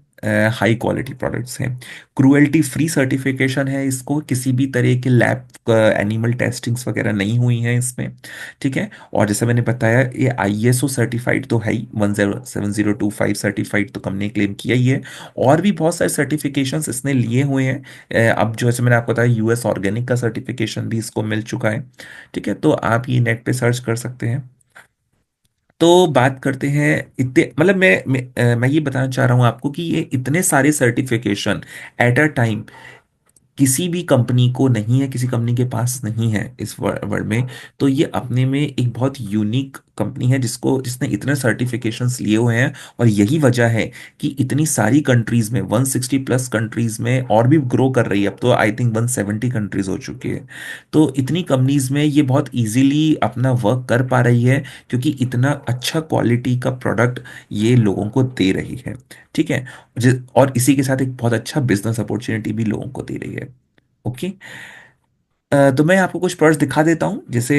हाई क्वालिटी प्रोडक्ट्स हैं। क्रूएल्टी फ्री सर्टिफिकेशन है इसको, किसी भी तरह के लैब एनिमल टेस्टिंग्स वगैरह नहीं हुई हैं इसमें। ठीक है। और जैसे मैंने बताया, ये आईएसओ सर्टिफाइड तो है ही, 17025 सर्टिफाइड तो कंपनी क्लेम किया ही है। और भी बहुत सारे सर्टिफिकेशंस इसने लिए हुए हैं। अब जो, जैसे मैंने आपको बताया, यूएस ऑर्गेनिक का सर्टिफिकेशन भी इसको मिल चुका है। ठीक है, तो आप ये नेट पे सर्च कर सकते हैं। तो बात करते हैं इतने, मतलब मैं ये बताना चाह रहा हूं आपको कि ये इतने सारे सर्टिफिकेशन एट अ टाइम किसी भी कंपनी को नहीं है, किसी कंपनी के पास नहीं है इस वर्ल्ड में। तो ये अपने में एक बहुत यूनिक कंपनी है जिसने इतने सर्टिफिकेशंस लिए हुए हैं। और यही वजह है कि इतनी सारी कंट्रीज में, 160 प्लस कंट्रीज में, और भी ग्रो कर रही है, अब तो आई थिंक 170 कंट्रीज हो चुकी है। तो इतनी कंपनीज में ये बहुत इजीली अपना वर्क कर पा रही है, क्योंकि इतना अच्छा क्वालिटी का प्रोडक्ट ये लोगों को दे रही है। ठीक है। और इसी के साथ एक बहुत अच्छा बिजनेस अपॉर्चुनिटी भी लोगों को दे रही है। ओके। तो मैं आपको कुछ प्रोडक्ट्स दिखा देता हूँ, जैसे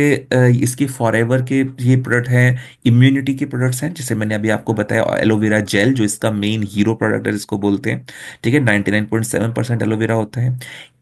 इसके फॉरएवर के ये प्रोडक्ट हैं, इम्यूनिटी के प्रोडक्ट्स हैं, जैसे मैंने अभी आपको बताया एलोवेरा जेल, जो इसका मेन हीरो प्रोडक्ट है जिसको बोलते हैं। ठीक है, 99.7% एलोवेरा होता है।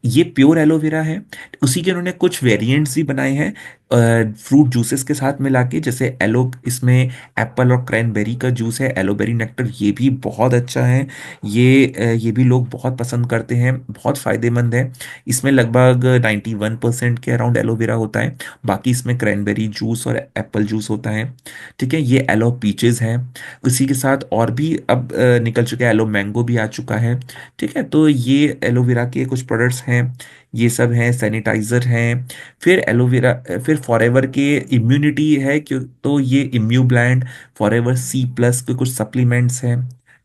ये प्योर एलोवेरा है। उसी के उन्होंने कुछ वेरिएंट्स भी बनाए हैं फ्रूट जूसेस के साथ मिला के, जैसे एलो, इसमें एप्पल और क्रैनबेरी का जूस है, एलोबेरी नेक्टर, ये भी बहुत अच्छा है। ये भी लोग बहुत पसंद करते हैं, बहुत फायदेमंद है। इसमें लगभग 91% के अराउंड एलोवेरा होता है। बाकी इसमें क्रैनबेरी जूस और एप्पल जूस होता है। ठीक है, ये एलो पीचेस है। उसी के साथ और भी अब निकल चुका है, एलो मैंगो भी आ चुका है। ठीक है, तो ये एलोवेरा के कुछ प्रोडक्ट्स हैं, ये सब हैं, सैनिटाइजर हैं। फिर एलोवेरा, फिर फॉरएवर के इम्यूनिटी है, क्यों, तो ये इम्यू ब्लैंड, फॉरएवर सी प्लस के कुछ सप्लीमेंट्स हैं।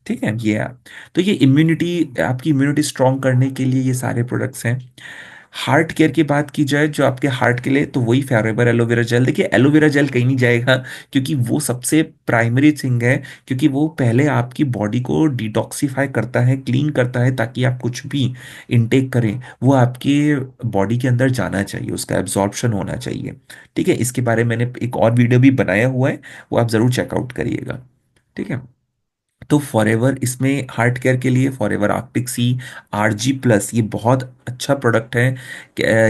ठीक है, ये तो ये इम्यूनिटी, आपकी इम्यूनिटी स्ट्रांग करने के लिए ये सारे प्रोडक्ट्स हैं। हार्ट केयर की बात की जाए जो आपके हार्ट के लिए, तो वही फॉरएवर एलोवेरा जेल। देखिए एलोवेरा जेल कहीं नहीं जाएगा, क्योंकि वो सबसे प्राइमरी थिंग है, क्योंकि वो पहले आपकी बॉडी को डिटॉक्सिफाई करता है, क्लीन करता है, ताकि आप कुछ भी इनटेक करें वो आपके बॉडी के अंदर जाना चाहिए, उसका एब्जॉर्प्शन होना चाहिए। ठीक है, इसके बारे में मैंने एक और वीडियो भी बनाया हुआ है, वो आप जरूर चेकआउट करिएगा। ठीक है। तो फॉरएवर इसमें हार्ट केयर के लिए फॉरएवर आर्क्टिक सी RG+, ये बहुत अच्छा प्रोडक्ट है।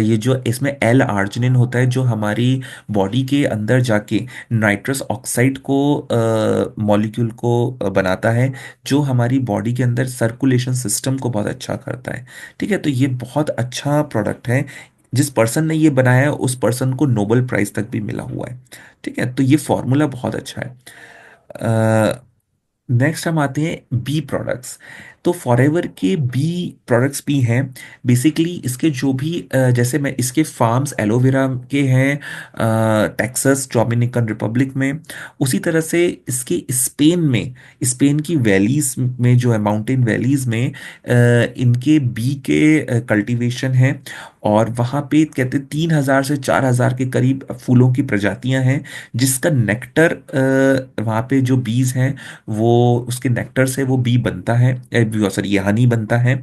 ये जो इसमें एल आर्जिनिन होता है, जो हमारी बॉडी के अंदर जाके नाइट्रस ऑक्साइड को मॉलिक्यूल को बनाता है, जो हमारी बॉडी के अंदर सर्कुलेशन सिस्टम को बहुत अच्छा करता है। ठीक है, तो ये बहुत अच्छा प्रोडक्ट है। जिस पर्सन ने ये बनाया है उस पर्सन को नोबेल प्राइज तक भी मिला हुआ है। ठीक है, तो ये फॉर्मूला बहुत अच्छा है। नेक्स्ट हम आते हैं बी प्रोडक्ट्स। तो फॉरएवर के बी प्रोडक्ट्स भी हैं। बेसिकली इसके जो भी जैसे मैं इसके फार्म्स एलोवेरा के हैं टेक्सास डोमिनिकन रिपब्लिक में, उसी तरह से इसके स्पेन में, स्पेन की वैलीज में जो है माउंटेन वैलीज में इनके बी के कल्टीवेशन है। और वहाँ पे कहते 3,000 से 4,000 के करीब फूलों की प्रजातियां हैं, जिसका नेक्टर वहाँ पे जो बीज हैं वो उसके नेक्टर से वो बी बनता है, सॉरी ये हनी बनता है।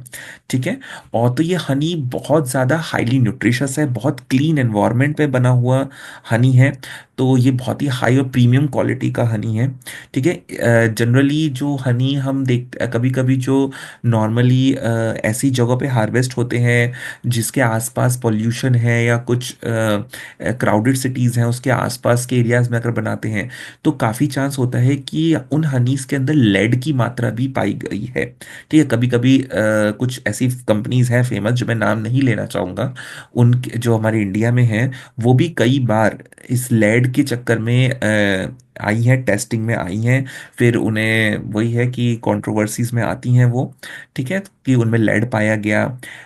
ठीक है। और तो ये हनी बहुत ज़्यादा हाईली न्यूट्रिशियस है, बहुत क्लीन एनवायरनमेंट पे बना हुआ हनी है। तो ये बहुत ही हाई और प्रीमियम क्वालिटी का हनी है। ठीक है। जनरली जो हनी हम देख कभी कभी जो नॉर्मली ऐसी जगहों पे हार्वेस्ट होते हैं जिसके आसपास पॉल्यूशन है या कुछ क्राउडेड सिटीज़ हैं, उसके आसपास के एरियाज में अगर बनाते हैं तो काफ़ी चांस होता है कि उन हनीस के अंदर लेड की मात्रा भी पाई गई है। ठीक है, कभी कभी कुछ ऐसी कंपनीज हैं फेमस, जो मैं नाम नहीं लेना चाहूँगा, उन जो हमारे इंडिया में हैं, वो भी कई बार इस लेड के चक्कर में आई हैं, टेस्टिंग में आई हैं। फिर उन्हें वही है कि कंट्रोवर्सीज में आती हैं वो। ठीक है, कि उनमें लेड पाया गया।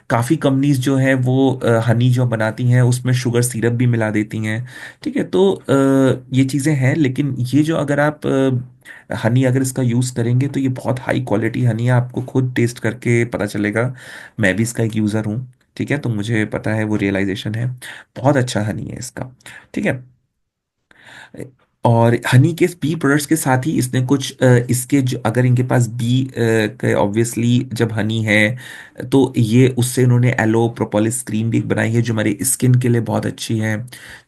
काफ़ी कंपनीज जो हैं वो हनी जो बनाती हैं उसमें शुगर सिरप भी मिला देती हैं। ठीक है, तो ये चीज़ें हैं, लेकिन ये जो अगर आप हनी अगर इसका यूज़ करेंगे तो ये बहुत हाई क्वालिटी हनी है, आपको खुद टेस्ट करके पता चलेगा। मैं भी इसका एक यूज़र हूँ। ठीक है, तो मुझे पता है, वो रियलाइजेशन है। बहुत अच्छा हनी है इसका। ठीक है। और हनी के बी प्रोडक्ट्स के साथ ही इसने कुछ इसके जो अगर इनके पास बी के ऑब्वियसली जब हनी है, तो ये उससे इन्होंने एलो प्रोपोलिस क्रीम भी एक बनाई है जो हमारी स्किन के लिए बहुत अच्छी है।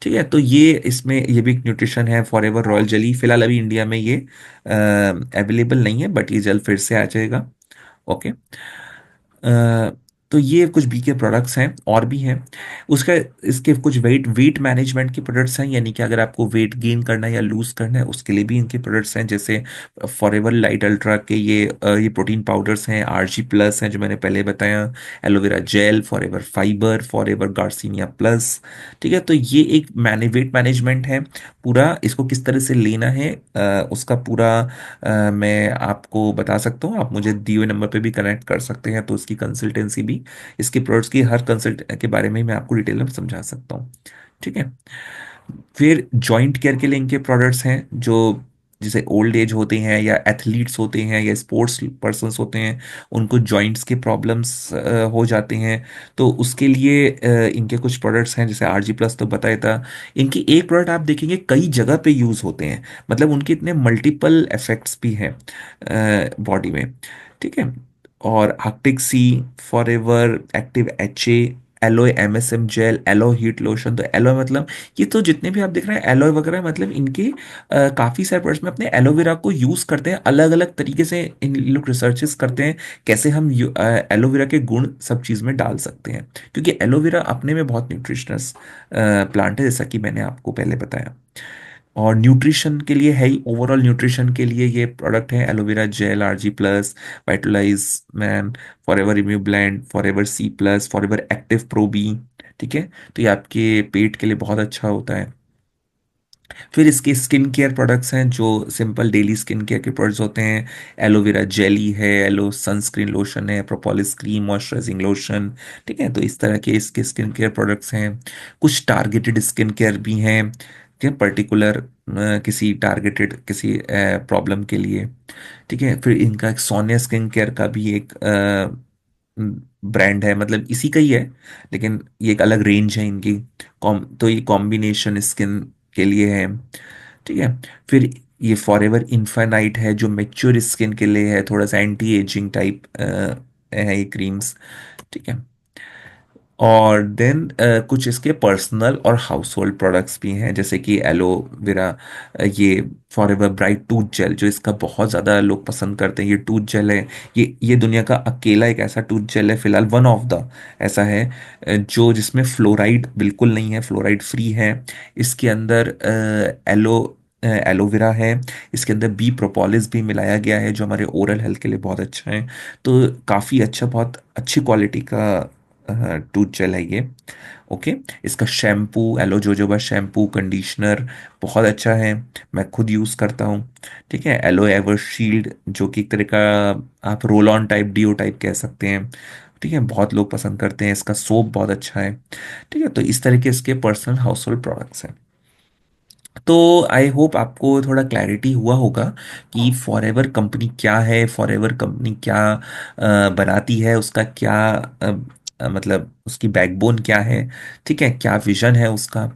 ठीक है, तो ये इसमें ये भी एक न्यूट्रिशन है फॉरएवर रॉयल जेली। फिलहाल अभी इंडिया में ये अवेलेबल नहीं है, बट ये जल्द फिर से आ जाएगा। ओके। तो ये कुछ बी के प्रोडक्ट्स हैं, और भी हैं उसका। इसके कुछ वेट वेट मैनेजमेंट के प्रोडक्ट्स हैं, यानी कि अगर आपको वेट गेन करना है या लूज करना है उसके लिए भी इनके प्रोडक्ट्स हैं। जैसे फॉरएवर लाइट अल्ट्रा के ये प्रोटीन पाउडर्स हैं, RG+ हैं जो मैंने पहले बताया, aloe vera gel, forever fibre, forever garcinia plus. ठीक है, तो ये एक वेट मैनेजमेंट है पूरा। इसको किस तरह से लेना है उसका पूरा मैं आपको बता सकता हूँ। आप मुझे दिए हुए नंबर पे भी कनेक्ट कर सकते हैं, तो उसकी कंसल्टेंसी भी, इसके प्रोडक्ट्स की हर कंसल्ट के बारे में मैं आपको डिटेल में समझा सकता हूँ। ठीक है। फिर जॉइंट केयर के लिए इनके प्रोडक्ट्स हैं, जो जैसे ओल्ड एज होते हैं या एथलीट्स होते हैं या स्पोर्ट्स पर्सन्स होते हैं, उनको जॉइंट्स के प्रॉब्लम्स हो जाते हैं। तो उसके लिए इनके कुछ प्रोडक्ट्स हैं, जैसे RG+ तो बताया था। इनकी एक प्रोडक्ट आप देखेंगे कई जगह पे यूज़ होते हैं, मतलब उनके इतने मल्टीपल इफेक्ट्स भी हैं बॉडी में। ठीक है। और arctic sea, forever active HA, aloe MSM gel, aloe heat lotion. तो एलोय मतलब ये तो जितने भी आप देख रहे हैं एलोय वगैरह, मतलब इनके काफ़ी सारे प्रोडक्ट्स में अपने एलोवेरा को यूज़ करते हैं, अलग अलग तरीके से इन लोग रिसर्चेस करते हैं कैसे हम एलोवेरा के गुण सब चीज़ में डाल सकते हैं, क्योंकि एलोवेरा अपने में बहुत न्यूट्रिशनस प्लांट है, जैसा कि मैंने आपको पहले बताया। और न्यूट्रिशन के लिए है ही, ओवरऑल न्यूट्रिशन के लिए ये प्रोडक्ट है aloe vera gel, RG+, Vitolize man, Forever Immublend, Forever C+, Forever active pro B. ठीक है, तो ये आपके पेट के लिए बहुत अच्छा होता है। फिर इसके स्किन केयर प्रोडक्ट्स हैं जो सिंपल डेली स्किन केयर के प्रोडक्ट्स होते हैं। एलोवेरा जेली है, एलो सनस्क्रीन लोशन है, प्रोपोलिस क्रीम मॉइस्चराइजिंग लोशन। ठीक है, तो इस तरह के इसके स्किन केयर प्रोडक्ट्स हैं। कुछ टारगेटेड स्किन केयर भी हैं, ठीक है, पर्टिकुलर किसी टारगेटेड किसी प्रॉब्लम के लिए। ठीक है, फिर इनका एक सोनिया स्किन केयर का भी एक ब्रांड है, मतलब इसी का ही है, लेकिन ये एक अलग रेंज है इनकी। तो ये कॉम्बिनेशन स्किन के लिए है, ठीक है। फिर ये फॉरएवर इन्फानाइट है जो मेच्योर स्किन के लिए है, थोड़ा सा एंटी एजिंग टाइप है ये क्रीम्स, ठीक है। और देन कुछ इसके पर्सनल और हाउस होल्ड प्रोडक्ट्स भी हैं, जैसे कि एलोवेरा, ये फॉरएवर ब्राइट टूथ जेल, जो इसका बहुत ज़्यादा लोग पसंद करते हैं। ये टूथ जेल है, ये दुनिया का अकेला एक ऐसा टूथ जेल है फिलहाल, वन ऑफ द ऐसा है, जो जिसमें फ्लोराइड बिल्कुल नहीं है, फ्लोराइड फ्री है। इसके अंदर एलोवेरा है, इसके अंदर बी प्रोपोलिस भी मिलाया गया है, जो हमारे ओरल हेल्थ के लिए बहुत अच्छा है। तो काफ़ी अच्छा, बहुत अच्छी क्वालिटी का टूथ जेल है ये, ओके। इसका shampoo, aloe jojoba shampoo conditioner बहुत अच्छा है, मैं खुद यूज़ करता हूँ, ठीक है। एलो एवर शील्ड, जो कि एक तरह का आप roll on type deo type कह सकते हैं, ठीक है, बहुत लोग पसंद करते हैं। इसका सोप बहुत अच्छा है, ठीक है। तो इस तरह के इसके पर्सनल हाउस होल्ड प्रोडक्ट्स हैं। तो आई होप आपको थोड़ा क्लैरिटी हुआ होगा कि फॉरएवर कंपनी क्या है, फॉरएवर कंपनी क्या बनाती है, उसका क्या मतलब उसकी बैकबोन क्या है, ठीक है, क्या विजन है उसका।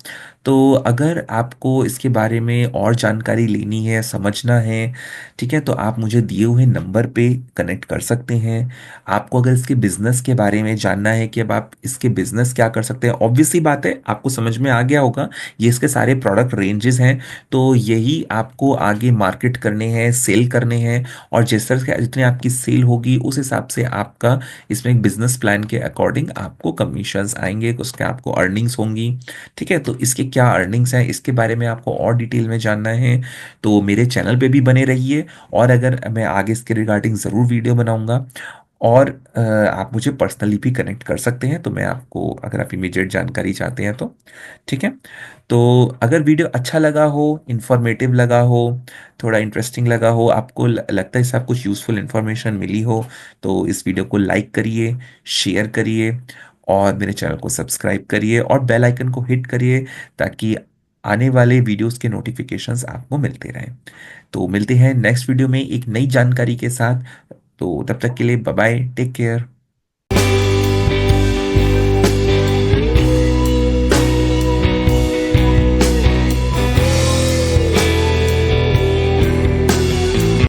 तो अगर आपको इसके बारे में और जानकारी लेनी है, समझना है, ठीक है, तो आप मुझे दिए हुए नंबर पे कनेक्ट कर सकते हैं। आपको अगर इसके बिजनेस के बारे में जानना है कि अब आप इसके बिजनेस क्या कर सकते हैं, ऑब्वियसली बात है आपको समझ में आ गया होगा, ये इसके सारे प्रोडक्ट रेंजेस हैं। तो यही आपको आगे मार्केट करने हैं, सेल करने हैं, और जिस तरह से जितनी आपकी सेल होगी उस हिसाब से आपका इसमें एक बिजनेस प्लान के अकॉर्डिंग आपको कमीशंस आएंगे, उसके आपको अर्निंग्स होंगी, ठीक है। तो इसके क्या अर्निंग्स हैं, इसके बारे में आपको और डिटेल में जानना है तो मेरे चैनल पे भी बने रहिए। और अगर मैं आगे इसके रिगार्डिंग ज़रूर वीडियो बनाऊंगा, और आप मुझे पर्सनली भी कनेक्ट कर सकते हैं, तो मैं आपको, अगर आप इमीडिएट जानकारी चाहते हैं तो, ठीक है। तो अगर वीडियो अच्छा लगा हो, इंफॉर्मेटिव लगा हो, थोड़ा इंटरेस्टिंग लगा हो, आपको लगता है इससे आपको कुछ यूज़फुल इन्फॉर्मेशन मिली हो, तो इस वीडियो को लाइक करिए, शेयर करिए, और मेरे चैनल को सब्सक्राइब करिए और बेल आइकन को हिट करिए, ताकि आने वाले वीडियोस के नोटिफिकेशंस आपको मिलते रहें। तो मिलते हैं नेक्स्ट वीडियो में एक नई जानकारी के साथ। तो तब तक के लिए बाय बाय, टेक केयर।